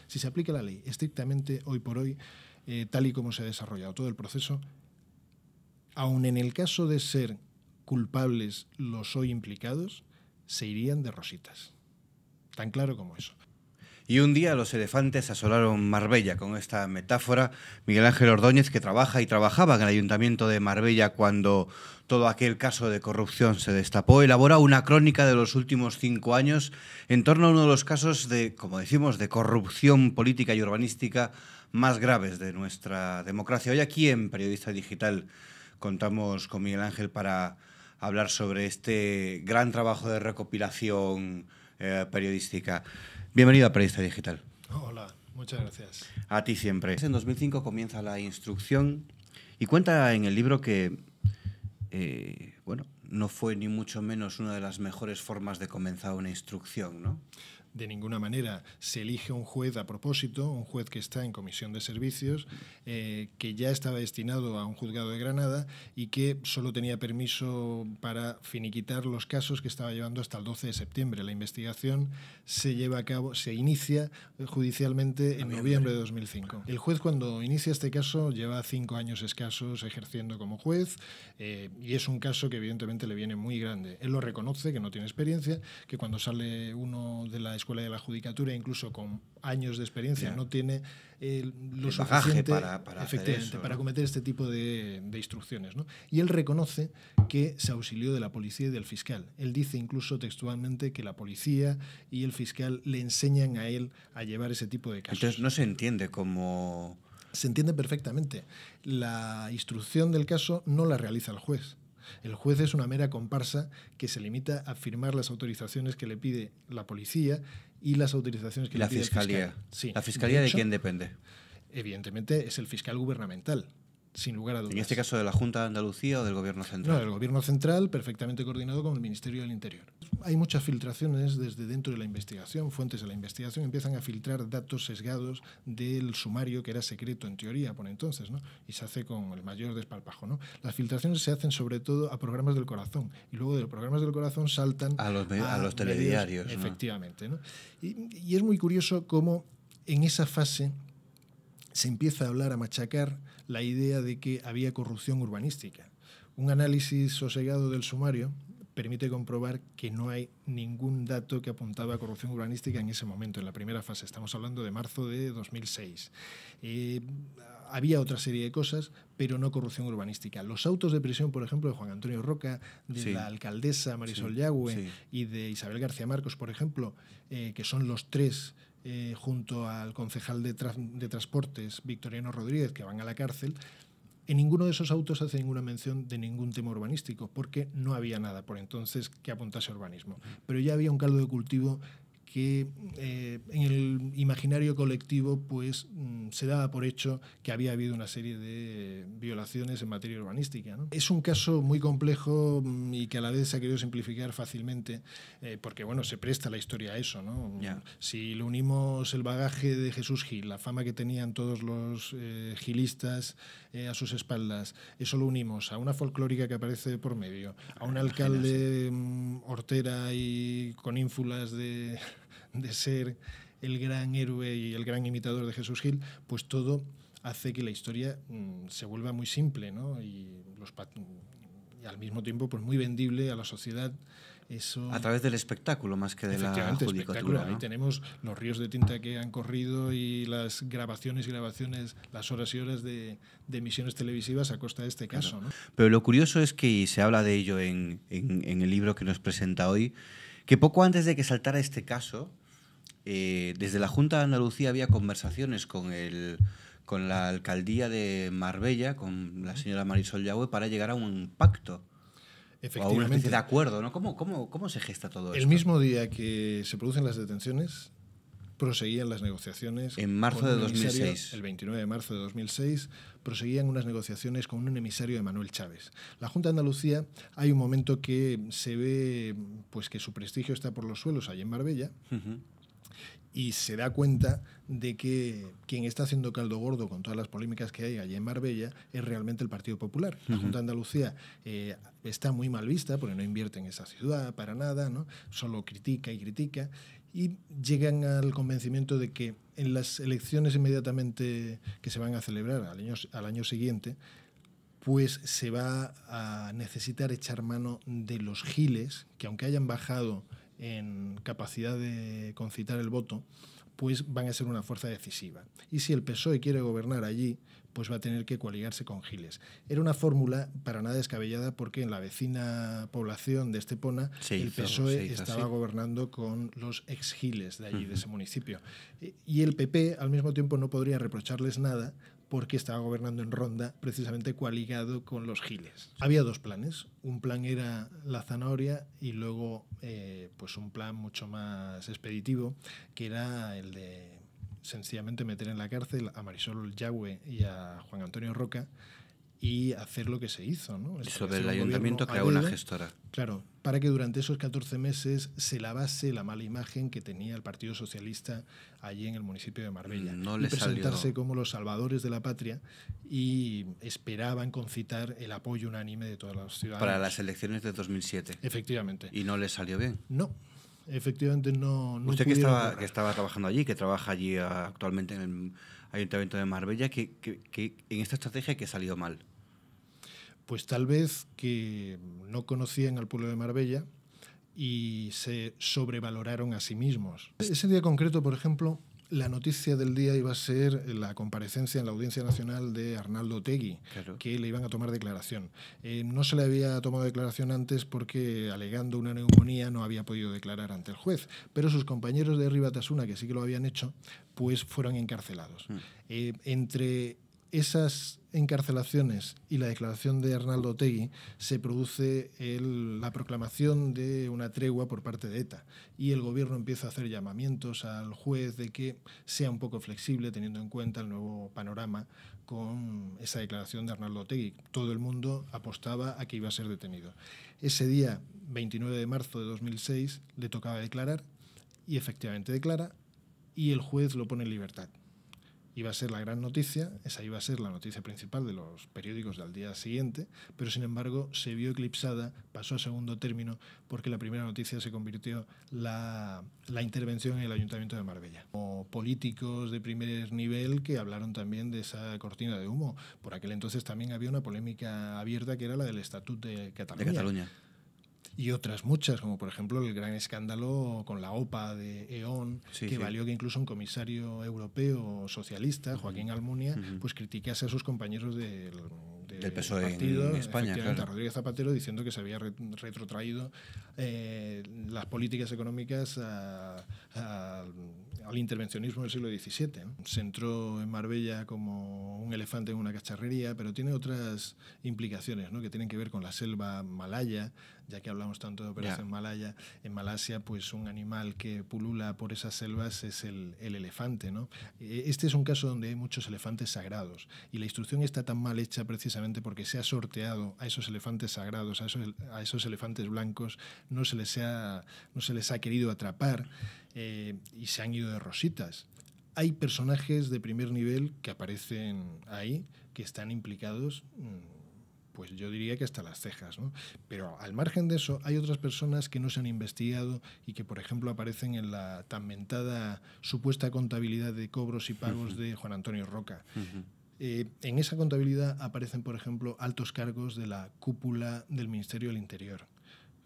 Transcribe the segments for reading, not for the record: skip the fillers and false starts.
Si se aplica la ley estrictamente hoy por hoy, tal y como se ha desarrollado todo el proceso, aun en el caso de ser culpables los hoy implicados, se irían de rositas. Tan claro como eso. Y un día los elefantes asolaron Marbella. Con esta metáfora, Miguel Ángel Ordóñez, que trabaja y trabajaba en el Ayuntamiento de Marbella cuando todo aquel caso de corrupción se destapó, elabora una crónica de los últimos 5 años en torno a uno de los casos de, como decimos, de corrupción política y urbanística más graves de nuestra democracia. Hoy aquí en Periodista Digital contamos con Miguel Ángel para hablar sobre este gran trabajo de recopilación periodística. Bienvenido a Periodista Digital. Hola, muchas gracias. A ti siempre. En 2005 comienza la instrucción y cuenta en el libro que, no fue ni mucho menos una de las mejores formas de comenzar una instrucción, ¿no? De ninguna manera. Se elige un juez a propósito, un juez que está en comisión de servicios, que ya estaba destinado a un juzgado de Granada y que solo tenía permiso para finiquitar los casos que estaba llevando hasta el 12 de septiembre. La investigación se lleva a cabo, se inicia judicialmente en noviembre de 2005. El juez, cuando inicia este caso, lleva 5 años escasos ejerciendo como juez, y es un caso que evidentemente le viene muy grande. Él lo reconoce, que no tiene experiencia, que cuando sale uno de la Escuela de la Judicatura, incluso con años de experiencia, no tiene lo suficiente para efectivamente eso, para cometer este tipo de instrucciones, ¿no? Y él reconoce que se auxilió de la policía y del fiscal. Él dice incluso textualmente que la policía y el fiscal le enseñan a él a llevar ese tipo de casos. Entonces no se entiende como... Se entiende perfectamente. La instrucción del caso no la realiza el juez. El juez es una mera comparsa que se limita a firmar las autorizaciones que le pide la policía y las autorizaciones que le pide Fiscalía. el fiscal. Sí. ¿La Fiscalía de quién depende? Evidentemente es el fiscal gubernamental, sin lugar a dudas. ¿En este caso de la Junta de Andalucía o del Gobierno Central? No, del Gobierno Central, perfectamente coordinado con el Ministerio del Interior. Hay muchas filtraciones desde dentro de la investigación. Fuentes de la investigación empiezan a filtrar datos sesgados del sumario, que era secreto en teoría por entonces, ¿no? Y se hace con el mayor desparpajo, ¿no? Las filtraciones se hacen sobre todo a programas del corazón, y luego de los programas del corazón saltan a los telediarios, medios, ¿no? Efectivamente, ¿no? Y es muy curioso cómo en esa fase se empieza a hablar, a machacar la idea de que había corrupción urbanística. Un análisis sosegado del sumario permite comprobar que no hay ningún dato que apuntaba a corrupción urbanística en ese momento, en la primera fase. Estamos hablando de marzo de 2006. Había otra serie de cosas, pero no corrupción urbanística. Los autos de prisión, por ejemplo, de Juan Antonio Roca, de la alcaldesa Marisol Yagüe y de Isabel García Marcos, por ejemplo, que son los tres, junto al concejal de Transportes, Victoriano Rodríguez, que van a la cárcel. En ninguno de esos autos hace ninguna mención de ningún tema urbanístico, porque no había nada por entonces que apuntase a urbanismo. Pero ya había un caldo de cultivo que en el imaginario colectivo pues se daba por hecho que había habido una serie de violaciones en materia urbanística, ¿no? Es un caso muy complejo y que a la vez se ha querido simplificar fácilmente, porque bueno, se presta la historia a eso, ¿no? Si le unimos el bagaje de Jesús Gil, la fama que tenían todos los gilistas a sus espaldas, eso lo unimos a una folclórica que aparece por medio, a un alcalde hortera y con ínfulas de ser el gran héroe y el gran imitador de Jesús Gil, pues todo hace que la historia se vuelva muy simple, ¿no? Y al mismo tiempo pues muy vendible a la sociedad. Eso, a través del espectáculo más que de la judicatura, ¿no? Ahí tenemos los ríos de tinta que han corrido y las grabaciones, las horas y horas de emisiones televisivas a costa de este caso, ¿no? Pero lo curioso es que, y se habla de ello en el libro que nos presenta hoy, que poco antes de que saltara este caso, desde la Junta de Andalucía había conversaciones con la alcaldía de Marbella, con la señora Marisol Yagüe, para llegar a un pacto. O a una especie de acuerdo, ¿no? ¿Cómo se gesta todo esto? El mismo día que se producen las detenciones, proseguían las negociaciones. En marzo de 2006. El 29 de marzo de 2006, proseguían unas negociaciones con un emisario de Manuel Chávez. La Junta de Andalucía, hay un momento que se ve pues que su prestigio está por los suelos allí en Marbella, y se da cuenta de que quien está haciendo caldo gordo con todas las polémicas que hay allí en Marbella es realmente el Partido Popular. La Junta de Andalucía está muy mal vista porque no invierte en esa ciudad para nada, ¿no? Solo critica y critica. y llegan al convencimiento de que en las elecciones inmediatamente que se van a celebrar al año siguiente, pues se va a necesitar echar mano de los giles, que aunque hayan bajado en capacidad de concitar el voto, pues van a ser una fuerza decisiva. Y si el PSOE quiere gobernar allí, pues va a tener que coaligarse con giles. Era una fórmula para nada descabellada porque en la vecina población de Estepona el PSOE estaba gobernando con los ex-giles de allí, de ese municipio. Y el PP al mismo tiempo no podría reprocharles nada porque estaba gobernando en Ronda, precisamente coaligado con los giles. Había dos planes. Un plan era la zanahoria y luego pues un plan mucho más expeditivo, que era el de sencillamente meter en la cárcel a Marisol Yagüe y a Juan Antonio Roca y hacer lo que se hizo, ¿no? Y sobre el ayuntamiento creó una gestora. Claro, para que durante esos 14 meses se lavase la mala imagen que tenía el Partido Socialista allí en el municipio de Marbella. Y presentarse como los salvadores de la patria, y esperaban concitar el apoyo unánime de todas las ciudadanos. Para las elecciones de 2007. Efectivamente. ¿Y no les salió bien? No. Efectivamente no. Usted que estaba trabajando allí, que trabaja allí actualmente en el Ayuntamiento de Marbella, que en esta estrategia que salió mal. Pues tal vez que no conocían al pueblo de Marbella y se sobrevaloraron a sí mismos. Ese día concreto, por ejemplo, la noticia del día iba a ser la comparecencia en la Audiencia Nacional de Arnaldo Otegi, claro, que le iban a tomar declaración. No se le había tomado declaración antes porque, alegando una neumonía, no había podido declarar ante el juez, pero sus compañeros de Ribatasuna, que sí que lo habían hecho, pues fueron encarcelados. Entre esas encarcelaciones y la declaración de Arnaldo Otegi se produce la proclamación de una tregua por parte de ETA, y el gobierno empieza a hacer llamamientos al juez de que sea un poco flexible teniendo en cuenta el nuevo panorama con esa declaración de Arnaldo Otegi. Todo el mundo apostaba a que iba a ser detenido. Ese día, 29 de marzo de 2006, le tocaba declarar y efectivamente declara, y el juez lo pone en libertad. Iba a ser la gran noticia, esa iba a ser la noticia principal de los periódicos del día siguiente, pero sin embargo se vio eclipsada, pasó a segundo término, porque la primera noticia se convirtió la intervención en el Ayuntamiento de Marbella. Como políticos de primer nivel que hablaron también de esa cortina de humo. Por aquel entonces también había una polémica abierta que era la del Estatut de Cataluña. Y otras muchas, como por ejemplo el gran escándalo con la OPA de E.ON, que valió que incluso un comisario europeo socialista, Joaquín Almunia, pues criticase a sus compañeros del PSOE partido, en España, claro, a Rodríguez Zapatero, diciendo que se había retrotraído las políticas económicas al intervencionismo del siglo XVII. ¿no? Se entró en Marbella como un elefante en una cacharrería, pero tiene otras implicaciones, ¿no? Que tienen que ver con la selva malaya, ya que hablamos tanto de Operación Malaya. En Malasia, pues un animal que pulula por esas selvas es el elefante, ¿no? Este es un caso donde hay muchos elefantes sagrados, y la instrucción está tan mal hecha precisamente porque se ha sorteado a esos elefantes sagrados, a esos elefantes blancos, no se les ha querido atrapar, y se han ido de rositas. Hay personajes de primer nivel que aparecen ahí, que están implicados, pues yo diría que hasta las cejas, ¿no? Pero al margen de eso, hay otras personas que no se han investigado y que, por ejemplo, aparecen en la tan mentada supuesta contabilidad de cobros y pagos de Juan Antonio Roca. En esa contabilidad aparecen, por ejemplo, altos cargos de la cúpula del Ministerio del Interior,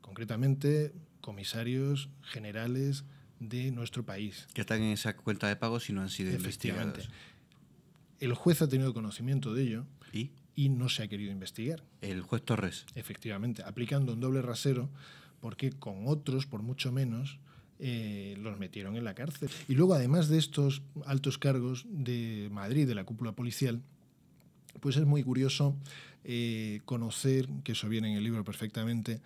concretamente comisarios generales de nuestro país. Que están en esa cuenta de pagos y no han sido investigados. El juez ha tenido conocimiento de ello y no se ha querido investigar. ¿El juez Torres? Efectivamente, aplicando un doble rasero, porque con otros, por mucho menos, los metieron en la cárcel. Y luego, además de estos altos cargos de Madrid, de la cúpula policial, pues es muy curioso conocer, que eso viene en el libro perfectamente,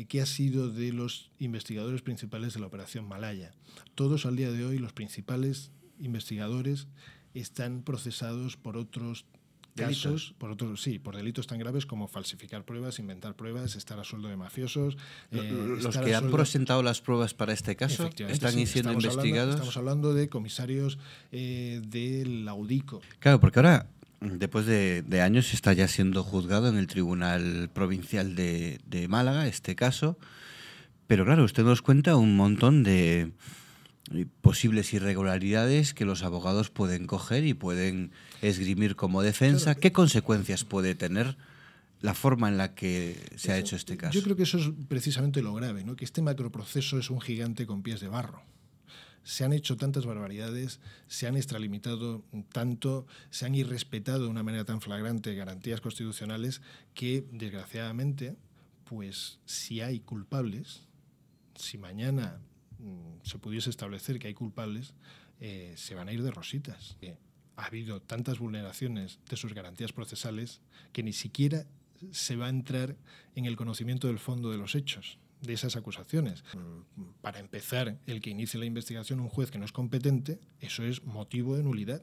qué ha sido de los investigadores principales de la Operación Malaya. Todos al día de hoy, los principales investigadores están procesados por otros casos, por delitos tan graves como falsificar pruebas, inventar pruebas, estar a sueldo de mafiosos. Los que han presentado las pruebas para este caso están siendo investigados. Estamos hablando de comisarios del Audico. Claro, porque ahora, después de años, está ya siendo juzgado en el Tribunal Provincial de Málaga este caso. Pero claro, usted nos cuenta un montón de posibles irregularidades que los abogados pueden coger y pueden esgrimir como defensa. Claro. ¿Qué consecuencias puede tener la forma en la que se ha hecho este caso? Yo creo que eso es precisamente lo grave, ¿no? Que este macroproceso es un gigante con pies de barro. Se han hecho tantas barbaridades, se han extralimitado tanto, se han irrespetado de una manera tan flagrante garantías constitucionales que, desgraciadamente, pues si hay culpables, si mañana se pudiese establecer que hay culpables, se van a ir de rositas. Ha habido tantas vulneraciones de sus garantías procesales que ni siquiera se va a entrar en el conocimiento del fondo de los hechos de esas acusaciones. Para empezar, el que inicie la investigación un juez que no es competente, eso es motivo de nulidad.